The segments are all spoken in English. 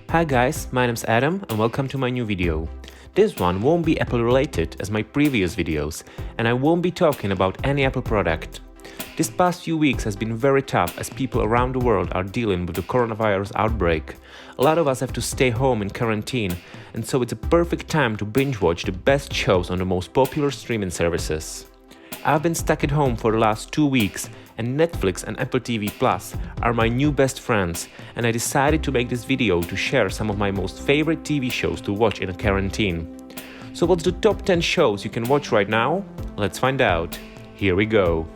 Hi guys, my name's Adam and welcome to my new video. This one won't be Apple related as my previous videos, and I won't be talking about any Apple product. This past few weeks has been very tough as people around the world are dealing with the coronavirus outbreak. A lot of us have to stay home in quarantine, and so it's a perfect time to binge watch the best shows on the most popular streaming services. I've been stuck at home for the last 2 weeks, and Netflix and Apple TV Plus are my new best friends, and I decided to make this video to share some of my most favorite TV shows to watch in a quarantine. So what's the top 10 shows you can watch right now? Let's find out. Here we go.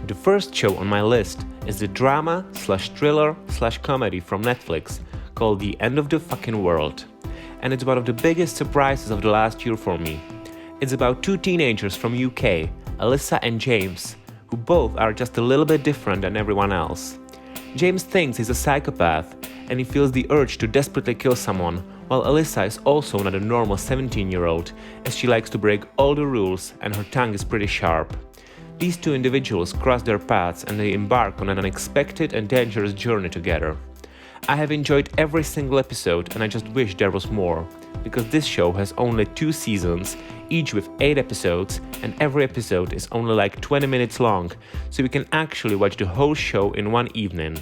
The first show on my list is the drama/thriller/comedy from Netflix called The End of the Fucking World. And it's one of the biggest surprises of the last year for me. It's about two teenagers from UK, Alyssa and James, who both are just a little bit different than everyone else. James thinks he's a psychopath and he feels the urge to desperately kill someone, while Alyssa is also not a normal 17-year-old as she likes to break all the rules and her tongue is pretty sharp. These two individuals cross their paths and they embark on an unexpected and dangerous journey together. I have enjoyed every single episode and I just wish there was more, because this show has only 2 seasons, each with 8 episodes, and every episode is only like 20 minutes long, so you can actually watch the whole show in one evening.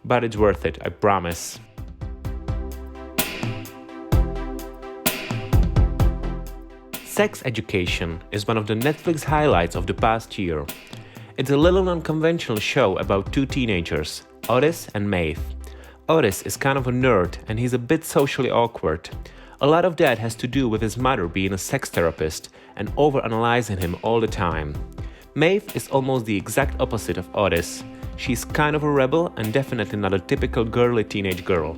But it's worth it, I promise. Sex Education is one of the Netflix highlights of the past year. It's a little unconventional show about two teenagers, Otis and Maeve. Otis is kind of a nerd and he's a bit socially awkward. A lot of that has to do with his mother being a sex therapist and overanalyzing him all the time. Maeve is almost the exact opposite of Otis. She's kind of a rebel and definitely not a typical girly teenage girl.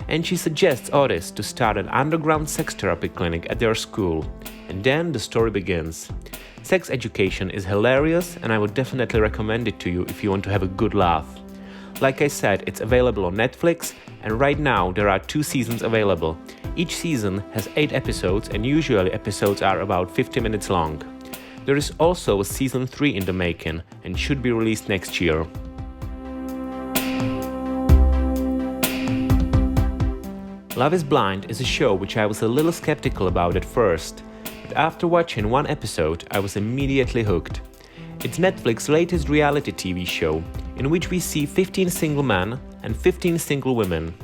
And she suggests Otis to start an underground sex therapy clinic at their school. And then the story begins. Sex Education is hilarious and I would definitely recommend it to you if you want to have a good laugh. Like I said, it's available on Netflix, and right now there are 2 seasons available. Each season has 8 episodes and usually episodes are about 50 minutes long. There is also a season 3 in the making and should be released next year. Love is Blind is a show which I was a little skeptical about at first, but after watching 1 episode I was immediately hooked. It's Netflix's latest reality TV show, in which we see 15 single men and 15 single women.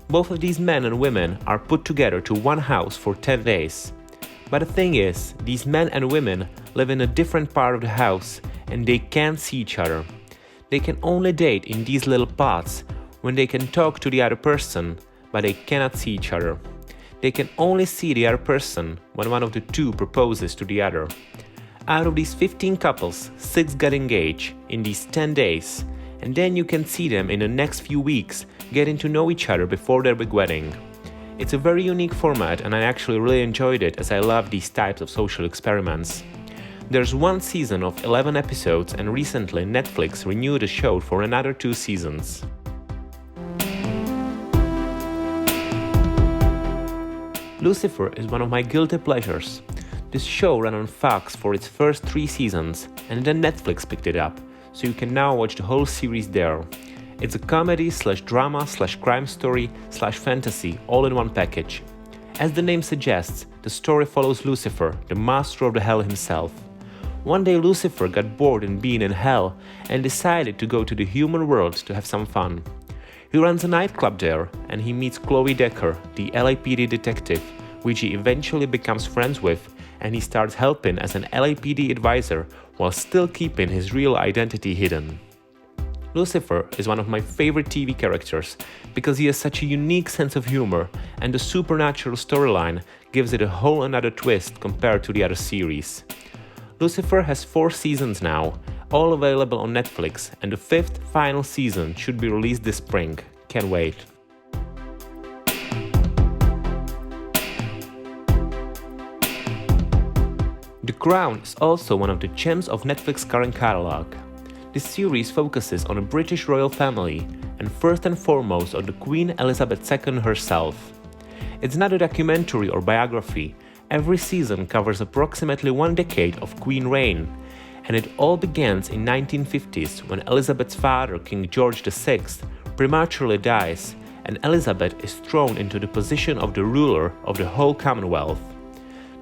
Both of these men and women are put together to one house for 10 days. But the thing is, these men and women live in a different part of the house and they can't see each other. They can only date in these little pods when they can talk to the other person, but they cannot see each other. They can only see the other person when one of the two proposes to the other. Out of these 15 couples, 6 got engaged in these 10 days, and then you can see them in the next few weeks getting to know each other before their big wedding. It's a very unique format and I actually really enjoyed it as I love these types of social experiments. There's 1 season of 11 episodes and recently Netflix renewed the show for another 2 seasons. Lucifer is one of my guilty pleasures. This show ran on Fox for its first 3 seasons and then Netflix picked it up, so you can now watch the whole series there. It's a comedy/drama/crime story/fantasy all in one package. As the name suggests, the story follows Lucifer, the master of the hell himself. One day Lucifer got bored in being in hell and decided to go to the human world to have some fun. He runs a nightclub there and he meets Chloe Decker, the LAPD detective, which he eventually becomes friends with, and he starts helping as an LAPD advisor while still keeping his real identity hidden. Lucifer is one of my favorite TV characters because he has such a unique sense of humor, and the supernatural storyline gives it a whole another twist compared to the other series. Lucifer has 4 seasons now, all available on Netflix, and the 5th final season should be released this spring. Can't wait. The Crown is also one of the gems of Netflix's current catalog. This series focuses on a British royal family and first and foremost on the Queen Elizabeth II herself. It's not a documentary or biography. Every season covers approximately 1 decade of Queen reign, And it all begins in 1950s when Elizabeth's father, King George VI, prematurely dies, and Elizabeth is thrown into the position of the ruler of the whole Commonwealth.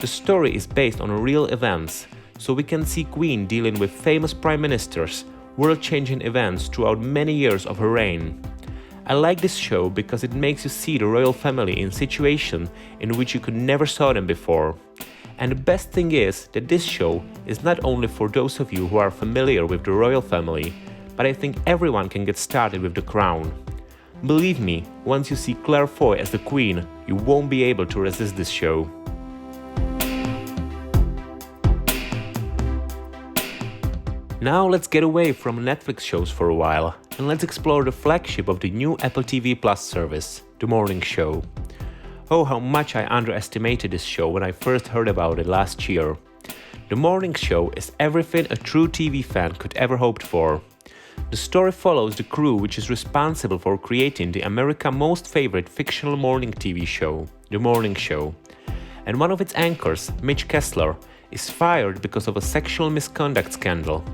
The story is based on real events, so we can see Queen dealing with famous prime ministers, world-changing events throughout many years of her reign. I like this show because it makes you see the royal family in situations in which you could never saw them before. And the best thing is that this show is not only for those of you who are familiar with the royal family, but I think everyone can get started with The Crown. Believe me, once you see Claire Foy as the Queen, you won't be able to resist this show. Now let's get away from Netflix shows for a while, and let's explore the flagship of the new Apple TV Plus service, The Morning Show. Oh, how much I underestimated this show when I first heard about it last year. The Morning Show is everything a true TV fan could ever hoped for. The story follows the crew which is responsible for creating the America's most favorite fictional morning TV show, The Morning Show. And one of its anchors, Mitch Kessler, is fired because of a sexual misconduct scandal.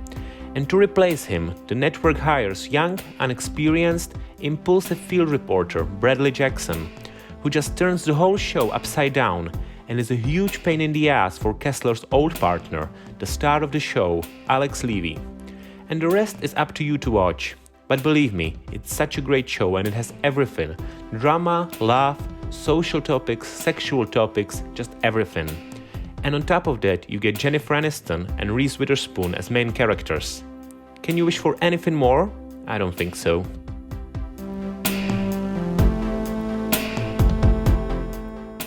And to replace him, the network hires young, unexperienced, impulsive field reporter Bradley Jackson, who just turns the whole show upside down and is a huge pain in the ass for Kessler's old partner, the star of the show, Alex Levy. And the rest is up to you to watch. But believe me, it's such a great show and it has everything. Drama, laugh, social topics, sexual topics, just everything. And on top of that, you get Jennifer Aniston and Reese Witherspoon as main characters. Can you wish for anything more? I don't think so.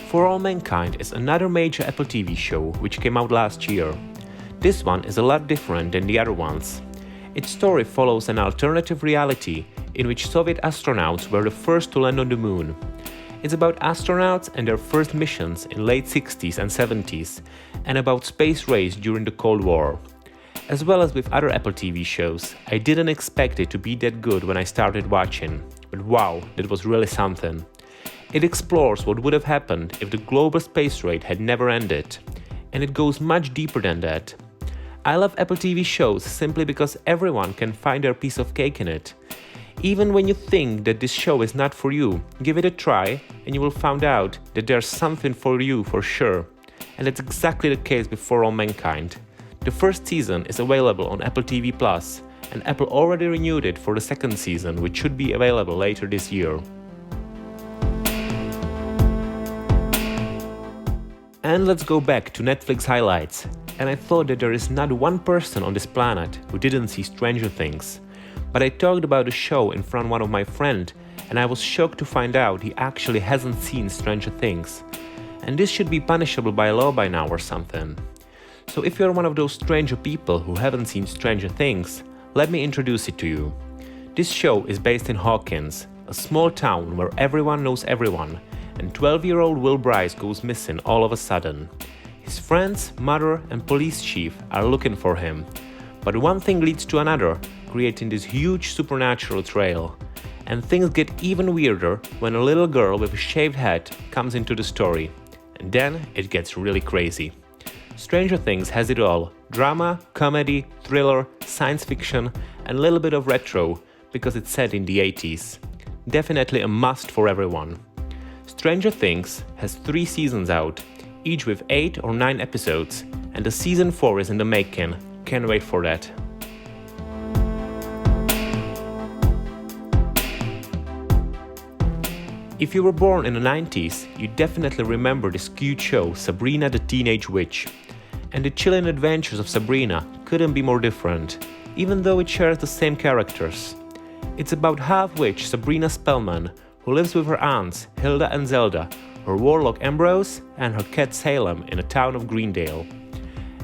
For All Mankind is another major Apple TV show which came out last year. This one is a lot different than the other ones. Its story follows an alternative reality in which Soviet astronauts were the first to land on the moon. It's about astronauts and their first missions in late 60s and 70s, and about space race during the Cold War. As well as with other Apple TV shows, I didn't expect it to be that good when I started watching, but wow, that was really something. It explores what would have happened if the global space race had never ended, and it goes much deeper than that. I love Apple TV shows simply because everyone can find their piece of cake in it. Even when you think that this show is not for you, give it a try and you will find out that there's something for you for sure. And that's exactly the case with For All Mankind. The first season is available on Apple TV Plus, and Apple already renewed it for the second season, which should be available later this year. And let's go back to Netflix highlights. And I thought that there is not one person on this planet who didn't see Stranger Things. But I talked about the show in front of one of my friends, and I was shocked to find out he actually hasn't seen Stranger Things. And this should be punishable by law by now or something. So if you're one of those stranger people who haven't seen Stranger Things, let me introduce it to you. This show is based in Hawkins, a small town where everyone knows everyone, and 12-year-old Will Bryce goes missing all of a sudden. His friends, mother, and police chief are looking for him. But one thing leads to another, creating this huge supernatural trail. And things get even weirder when a little girl with a shaved head comes into the story. And then it gets really crazy. Stranger Things has it all: drama, comedy, thriller, science fiction, and a little bit of retro, because it's set in the 80s. Definitely a must for everyone. Stranger Things has 3 seasons out, each with 8 or 9 episodes, and the season 4 is in the making. Can't wait for that. If you were born in the 90s, you definitely remember this cute show, Sabrina the Teenage Witch. And the chilling adventures of Sabrina couldn't be more different, even though it shares the same characters. It's about half-witch Sabrina Spellman, who lives with her aunts, Hilda and Zelda, her warlock Ambrose, and her cat Salem in the town of Greendale.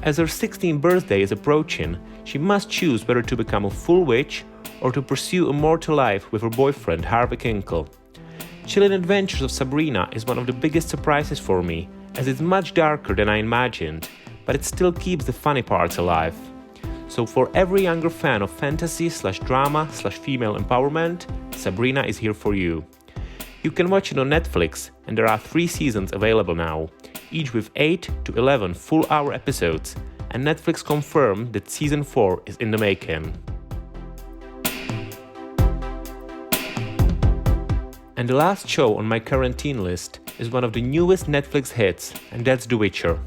As her 16th birthday is approaching, she must choose whether to become a full witch or to pursue a mortal life with her boyfriend Harvey Kinkle. Chilling Adventures of Sabrina is one of the biggest surprises for me, as it's much darker than I imagined, but it still keeps the funny parts alive. So for every younger fan of fantasy/drama/female empowerment, Sabrina is here for you. You can watch it on Netflix, and there are 3 seasons available now, each with 8 to 11 full-hour episodes, and Netflix confirmed that season 4 is in the making. And the last show on my quarantine list is one of the newest Netflix hits, and that's The Witcher.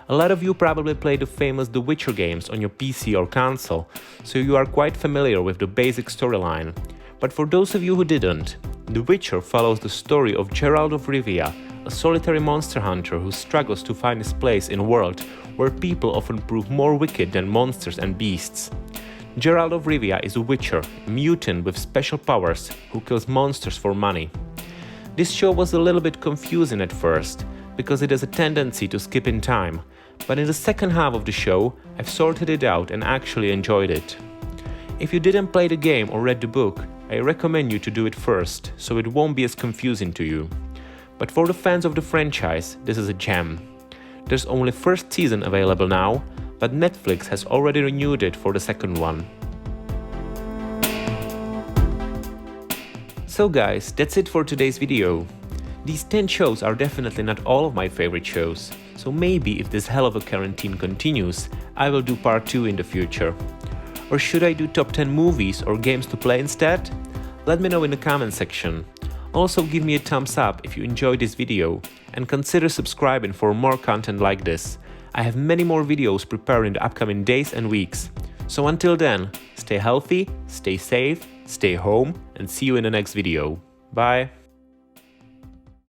A lot of you probably play the famous The Witcher games on your PC or console, so you are quite familiar with the basic storyline. But for those of you who didn't, The Witcher follows the story of Geralt of Rivia, a solitary monster hunter who struggles to find his place in a world where people often prove more wicked than monsters and beasts. Geralt of Rivia is a witcher, a mutant with special powers who kills monsters for money. This show was a little bit confusing at first, because it has a tendency to skip in time, but in the second half of the show, I've sorted it out and actually enjoyed it. If you didn't play the game or read the book, I recommend you to do it first, so it won't be as confusing to you. But for the fans of the franchise, this is a gem. There's only first season available now, but Netflix has already renewed it for the second one. So guys, that's it for today's video. These 10 shows are definitely not all of my favorite shows, so maybe if this hell of a quarantine continues, I will do part 2 in the future. Or should I do top 10 movies or games to play instead? Let me know in the comment section. Also give me a thumbs up if you enjoyed this video, and consider subscribing for more content like this. I have many more videos prepared in the upcoming days and weeks. So until then, stay healthy, stay safe, stay home, and see you in the next video. Bye!